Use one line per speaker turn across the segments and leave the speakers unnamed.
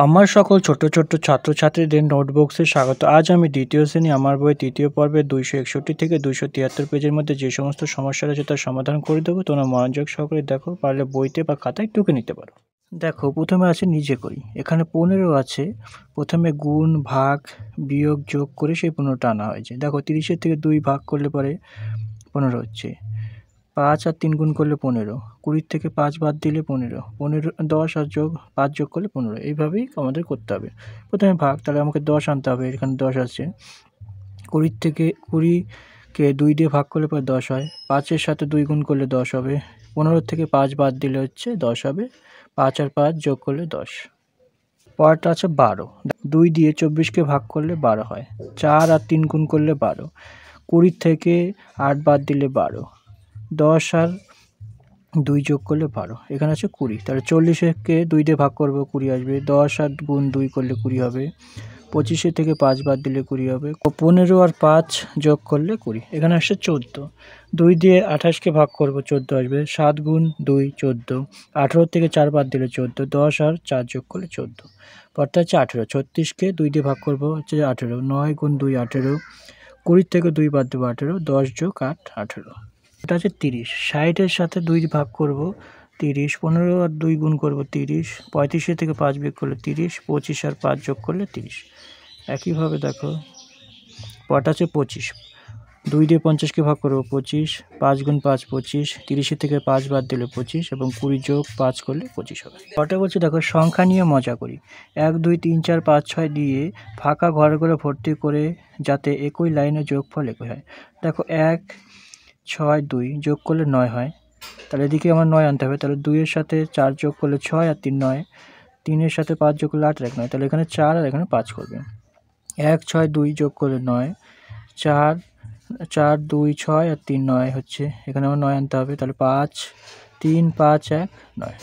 আমার সকল ছোট ছোট ছাত্রছাত্রীদের নোটবুকসে স্বাগত। আজ আমি দ্বিতীয় শ্রেণী আমার বইয়ের তৃতীয় পর্বের 261 থেকে 273 পেজের মধ্যে যে সমস্ত সমস্যা রয়েছে তার সমাধান করে দেবো। তোমরা মনোযোগ সহকারে দেখো, পারলে বইতে বা খাতায় টুকে নিতে পারো। দেখো, প্রথমে আছে নিজে করি। এখানে 15 আছে। প্রথমে গুণ, ভাগ, বিয়োগ, যোগ করে সেই 15টা আনা হয়েছে। দেখো, 30-এর থেকে 2 ভাগ করলে পরে 15 হচ্ছে। 5 আর 3 গুণ করলে 15, 20 থেকে 5 বাদ দিলে 15, 10 আর 5 যোগ করলে 15। এইভাবেই আমাদের করতে হবে। প্রথমে ভাগ, তাহলে আমাকে 10 আনতে হবে। এখানে 10 আছে। 20কে 2 দিয়ে ভাগ করলে পরে 10 হয়। 5-এর সাথে 2 গুণ করলে 10 হবে। 15 থেকে 5 বাদ দিলে হচ্ছে 10 হবে। 5 আর 5 যোগ করলে 10। পরেরটা আছে 12। 2 দিয়ে 24কে ভাগ করলে 12 হয়। 4 আর 3 গুণ করলে 12। 20 থেকে 8 বাদ দিলে 12। 10 আর 2 যোগ করলে 12। এখানে আছে 20। তাহলে 40কে 2 দিয়ে ভাগ করবো, 20 আসবে। 10 আর গুণ 2 করলে 20 হবে। 25 থেকে 5 বাদ দিলে 20 হবে। 15 আর 5 যোগ করলে 20। এখানে আসছে 14। 2 দিয়ে 28কে ভাগ করবো, 14 আসবে। 7 গুণ 2 14। 18 থেকে 4 বাদ দিলে 14। 10 আর 4 যোগ করলে 14। পরটা হচ্ছে 18। 36কে 2 দিয়ে ভাগ করবো, হচ্ছে 18। 9 গুণ 2 18। 20 থেকে 2 বাদ দেবো 18। 10 যোগ 8 18। এটা হচ্ছে 30। 60-এর সাথে 2 ভাগ করব, 30। 15 আর 2 গুণ করব, 30। 35 থেকে 5 বিয়োগ করলে 30। 25 আর 5 যোগ করলে 30। একইভাবে দেখো, পরটা হচ্ছে 25। 2 দিয়ে 50কে ভাগ করব, 25। 5 গুণ 5 25। 30 থেকে 5 বাদ দিলে 25 এবং 20 যোগ 5 করলে 25 হবে। পরটা বলছে দেখো, সংখ্যা নিয়ে মজা করি। 1 2 3 4 5 6 দিয়ে ফাঁকা ঘরগুলো ভর্তি করে যাতে একই লাইনে যোগফল একই হয়। দেখো, 1 6 2 যোগ করলে 9 হয়। তাহলে এদিকে আমার 9 আনতে হবে। তাহলে 2 এর সাথে 4 যোগ করলে 6 আর 3 9। 3 এর সাথে 5 যোগ করলে 8 আর 1 9। তাহলে এখানে 4 আর এখানে 5 করবে। 1 6 2 যোগ করলে 9। 4 4 2 6 আর 3 9 হচ্ছে। এখানে আমার 9 আনতে হবে। তাহলে 5 3 5 1 9।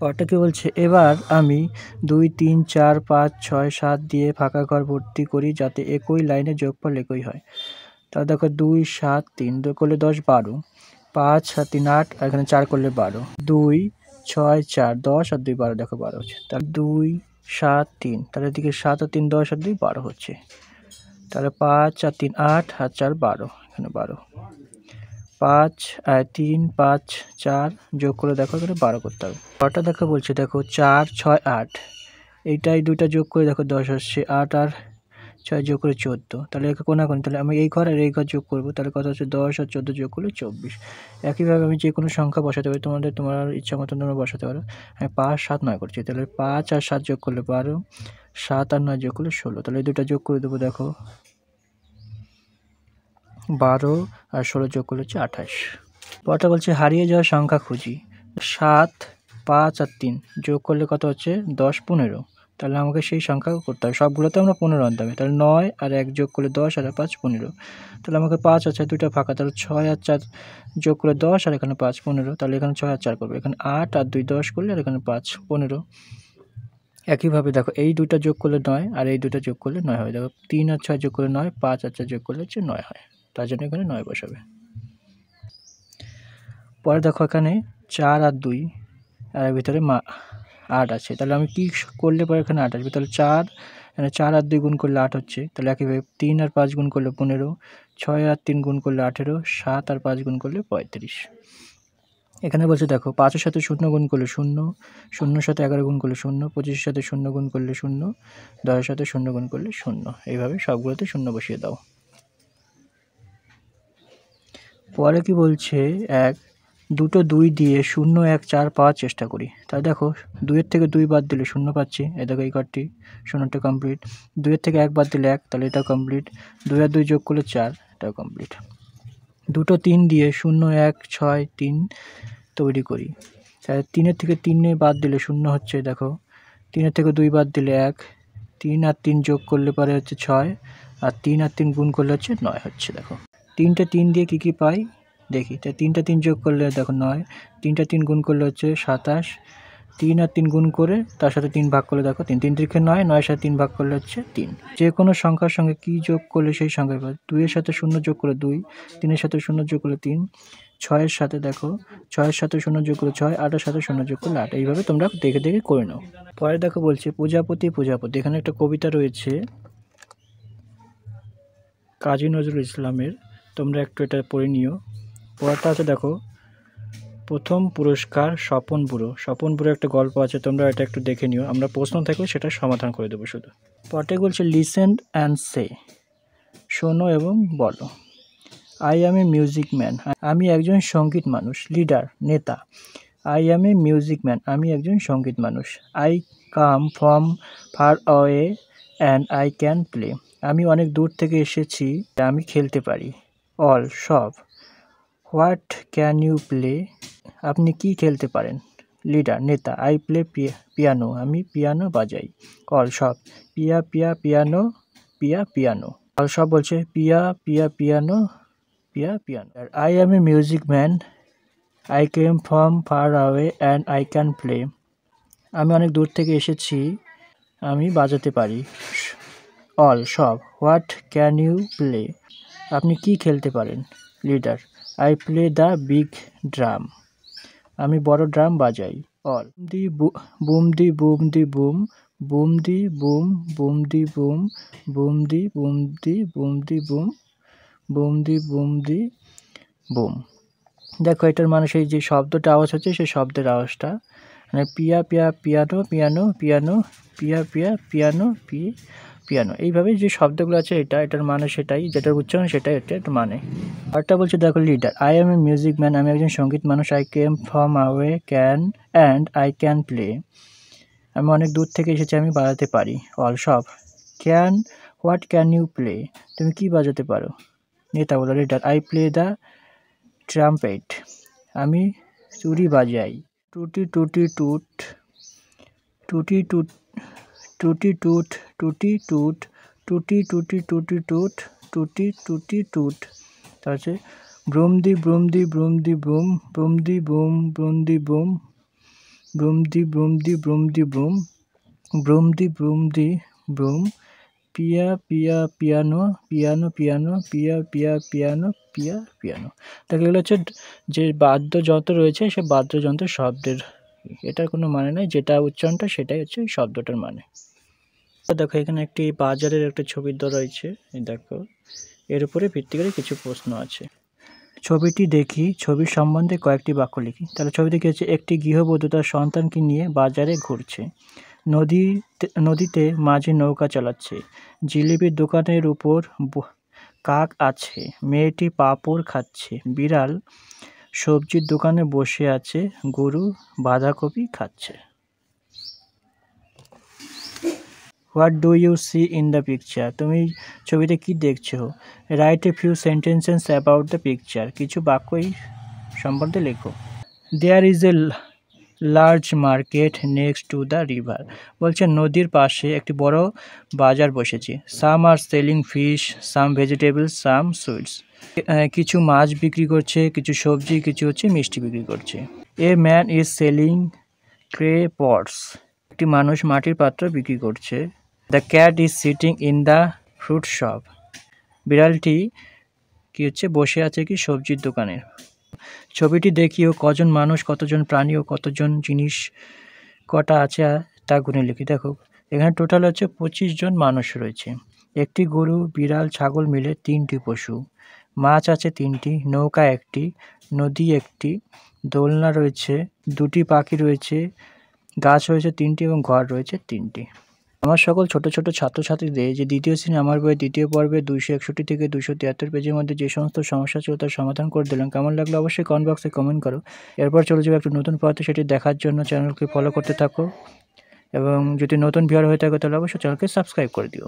পরটা কি বলছে, এবার আমি 2 3 4 5 6 7 দিয়ে ফাঁকা ঘর ভর্তি করি যাতে একই লাইনে যোগফল একই হয়। তাহলে দেখো, 2 7 3 2 করলে 10 12। 5 আর 3 8 আর এখানে 4 করলে 12। 2 6 4 10 আর 2 12। দেখো 12 হচ্ছে। তাহলে 2 7 3, তাহলে এদিকে 7 আর 3 10 আর 2 12 হচ্ছে। তাহলে 5 আর 3 8 আর 4 12। এখানে 12। 5 আর 3 5 4 যোগ করে দেখো, এখানে 12 করতে হবে। পরটা দেখো বলছে, দেখো 4 6 8, এইটাই দুইটা যোগ করে দেখো 10 আসছে। 8 আর 6 যোগ করে 14। তাহলে একে কোনাকুনি, তাহলে আমি এই ঘর আর এই ঘর যোগ করবো। তাহলে কত হচ্ছে, 10 আর 14 যোগ করলে 24। একইভাবে আমি যে কোনো সংখ্যা বসাতে পারি, তোমার ইচ্ছা মতন তোমরা বসাতে পারো। আমি 5 7 9 করছি। তাহলে 5 আর 7 যোগ করলে 12। 7 আর 9 যোগ করলে 16। তাহলে এই দুটা যোগ করে দেবো। দেখো, 12 আর 16 যোগ করলে হচ্ছে 28। পরটা বলছে হারিয়ে যাওয়া সংখ্যা খুঁজি। 7 5 আর 3 যোগ করলে কত হচ্ছে, 10 15। তাহলে আমাকে সেই সংখ্যা করতে হবে। সবগুলোতে আমরা 15 আনতে হবে। তাহলে 9 আর 1 যোগ করলে 10 আর 5 15। তাহলে আমাকে 5 আছে, দুইটা ফাঁকা। তাহলে 6 আর 4 যোগ করলে 10 আর এখানে 5 15। তাহলে এখানে 6 আর 4 করবে। এখানে 8 আর 2 10 করলে আর এখানে 5 15। একইভাবে দেখো, এই দুইটা যোগ করলে 9 আর এই দুইটা যোগ করলে 9 হবে। দেখো, 3 আর 6 যোগ করলে 9, 5 আর 4 যোগ করলে হচ্ছে 9 হয়। তার জন্য এখানে 9 বসাবে। পরে দেখো, এখানে 4 আর 2 আর এর ভিতরে 8 আছে। তাহলে আমি কি করলে পরে এখানে 8 আসবে। তাহলে 4, এখানে 4 আর 2 গুণ করলে 8 হচ্ছে। তাহলে একইভাবে 3 আর 5 গুণ করলে 15। 6 আর 3 গুণ করলে 18। 7 আর 5 গুণ করলে 35। এখানে বলছে দেখো, 5 এর সাথে 0 গুণ করলে 0, 0 এর সাথে 11 গুণ করলে 0, 25 এর সাথে 0 গুণ করলে 0, 10 এর সাথে 0 গুণ করলে 0। এইভাবে সবগুলোতে 0 বসিয়ে দাও। পরে কি বলছে, 1 দুটো 2 দিয়ে 0 1 4 পাওয়ার চেষ্টা করি। তাহলে দেখো, 2 এর থেকে 2 বাদ দিলে 0 পাচ্ছি। এই দেখো, এই ঘরটি 0টা কমপ্লিট। 2 এর থেকে 1 বাদ দিলে 1, তাহলে এটাও কমপ্লিট। 2 আর 2 যোগ করলে 4, এটাও কমপ্লিট। দুটো 3 দিয়ে 0 1 6 3 তৈরি করি। তাহলে 3 এর থেকে 3 বাদ দিলে 0 হচ্ছে। দেখো, 3 এর থেকে 2 বাদ দিলে 1। 3 আর 3 যোগ করলে পরে হচ্ছে 6, আর 3 আর 3 গুণ করলে হচ্ছে 9 হচ্ছে। দেখো, 3টে 3 দিয়ে কী কী পাই দেখি। তাই 3টা 3 যোগ করলে দেখো 9, 3টা 3 গুণ করলে হচ্ছে 27। 3 আর 3 গুণ করে তার সাথে 3 ভাগ করলে দেখো 3 3 3 9, 9 সাথে 3 ভাগ করলে হচ্ছে 3। যে কোনো সংখ্যার সঙ্গে কী যোগ করলে সেই সংখ্যা পাই। 2 এর সাথে 0 যোগ করলে 2, 3 এর সাথে 0 যোগ করলে 3, 6-এর সাথে দেখো 6-এর সাথে 0 যোগ করলে 6, 8-এর সাথে 0 যোগ করলে 8। এইভাবে তোমরা দেখে দেখে করে নাও। পরে দেখো বলছে প্রজাপতি প্রজাপতি। এখানে একটা কবিতা রয়েছে কাজী নজরুল ইসলামের, তোমরা একটু এটা পড়ে নিও। পরেরটা আছে দেখো প্রথম পুরস্কার স্বপন বুড়ো। স্বপন বুড়ো একটা গল্প আছে, তোমরা এটা একটু দেখে নিও। আমরা প্রশ্ন থাকলে সেটা সমাধান করে দেবো শুধু। পরে বলছে লিসেন অ্যান্ড সে, শোনো এবং বলো। I am a music man, আমি একজন সঙ্গীত মানুষ। লিডার, নেতা। I am a music man, আমি একজন সঙ্গীত মানুষ। I come from far away and I can play, আমি অনেক দূর থেকে এসেছি, আমি খেলতে পারি। অল, সব। হোয়াট ক্যান ইউ প্লে, আপনি কি খেলতে পারেন? লিডার, নেতা। আই প্লে পিয়ানো, আমি পিয়ানো বাজাই। অল, সব। পিয়া পিয়া পিয়ানো, পিয়া পিয়ানো। অল, সব বলছে পিয়া পিয়া পিয়ানো, পিয়া piano. I am a music man, I came from far away and I can play, আমি অনেক দূর থেকে এসেছি, আমি বাজাতে পারি। অল, সব। হোয়াট ক্যান ইউ প্লে, আপনি কি খেলতে পারেন? Leader, I play the big drum, আমি বড় ড্রাম বাজাই। অল, দি বুম দি বুম দি বুম, বুম দি বুম, বুম দি বুম, বুম দি বুম দি বুম দি বুম, বুম দি বুম দি বুম। দেখো এটার মানে সেই যে শব্দটা আওয়াজ হচ্ছে সেই শব্দের আওয়াজটা, মানে পিয়া পিয়া পিয়ানো পিয়ানো পিয়ানো, পিয়া পিয়া পিয়ানো পিয়ানো। এইভাবে যে শব্দগুলো আছে এটার মানে সেটাই, যেটার উচ্চারণ সেটাই এটার মানে। আরেকটা বলছে দেখো leader, I M A music man, আমি একজন সঙ্গীত মানুষ। I came from away and I can play, আমি অনেক দূর থেকে এসেছি, আমি বাজাতে পারি। অল, সব। হোয়াট ক্যান ইউ প্লে, তুমি কি বাজাতে পারো? নেতা বলো, leader, I play the trumpet, আমি চুরি বাজাই। টুটি টুটি টুট, টুটি টুট, টুটি টুট, টুটি টুট, টুটি টুটি টুটি টুট, টুটি টুটি টুট। তার হচ্ছে ব্রুম দি ব্রুম দি ব্রুম দি ব্রুম, ব্রুম দি বুম ব্রুম দি বুম, ব্রুম দি ব্রুম দি ব্রুম দি ব্রুম, ব্রুম দি ব্রুম দি ব্রুম। পিয়া পিয়া পিয়ানো, পিয়ানো পিয়ানো, পিয়া পিয়া পিয়ানো, পিয়া পিয়ানো। তাহলে এগুলো হচ্ছে যে বাদ্যযন্ত্র রয়েছে সে বাদ্যযন্ত্রের শব্দের, এটার কোনো মানে নেই, যেটা উচ্চারণটা সেটাই হচ্ছে শব্দটার মানে। দেখো এখানে একটি বাজারের একটা ছবি দেওয়া রয়েছে, দেখো এর উপরে ভিত্তি করে কিছু প্রশ্ন আছে। ছবিটি দেখি, ছবির সম্বন্ধে কয়েকটি বাক্য লিখি। তাহলে ছবিতে কি হচ্ছে, একটি গৃহবধূ তার সন্তানকে নিয়ে বাজারে ঘুরছে, নদীতে মাঝি নৌকা চালাচ্ছে, জিলিপির দোকানের উপর কাক আছে, মেয়েটি পাঁপড় খাচ্ছে, বিড়াল সবজির দোকানে বসে আছে, গরু বাঁধাকপি খাচ্ছে। What do you see in the picture, তুমি ছবিতে কি দেখছো? Write a few sentences about the picture, কিছু বাক্যই সম্বন্ধে লেখো। There is a large market next to the river, বলছে নদীর পাশে একটি বড় বাজার বসেছে। Some are selling fish, some vegetables, some sweets, কিছু মাছ বিক্রি করছে, কিছু সবজি, কিছু হচ্ছে মিষ্টি বিক্রি করছে। A man is selling clay pots, একটি মানুষ মাটির পাত্র বিক্রি করছে। The cat is sitting in the fruit shop, বিড়ালটি কি হচ্ছে বসে আছে কি সবজির দোকানে। ছবিটি দেখিও কজন মানুষ, কতজন প্রাণী ও কতজন জিনিস কটা আছে তা গুনে লিখি। দেখো এখানে টোটাল হচ্ছে 25 জন মানুষ রয়েছে। একটি গরু, বিড়াল, ছাগল মিলে 3টি পশু, মাছ আছে 3টি, নৌকা 1টি, নদী 1টি, দোলনা রয়েছে 2টি, পাখি রয়েছে, গাছ রয়েছে 3টি এবং ঘর রয়েছে 3টি। আমার সকল ছোট ছোট ছাত্রছাত্রীদের যে দ্বিতীয় শ্রেণী আমার বইয়ের দ্বিতীয় পর্বে 261 থেকে 273 পেজের মধ্যে যে সমস্ত সমস্যা ছিল তার সমাধান করে দিলাম। কেমন লাগলো অবশ্যই কমেন্ট বক্সে কমেন্ট করো। এরপর চলে যাবে একটা নতুন পড়াতে, সেটি দেখার জন্য চ্যানেলকে ফলো করতে থাকো এবং যদি নতুন ভিউয়ার হয়ে থাকে তাহলে অবশ্যই চ্যানেলকে সাবস্ক্রাইব করে দিও।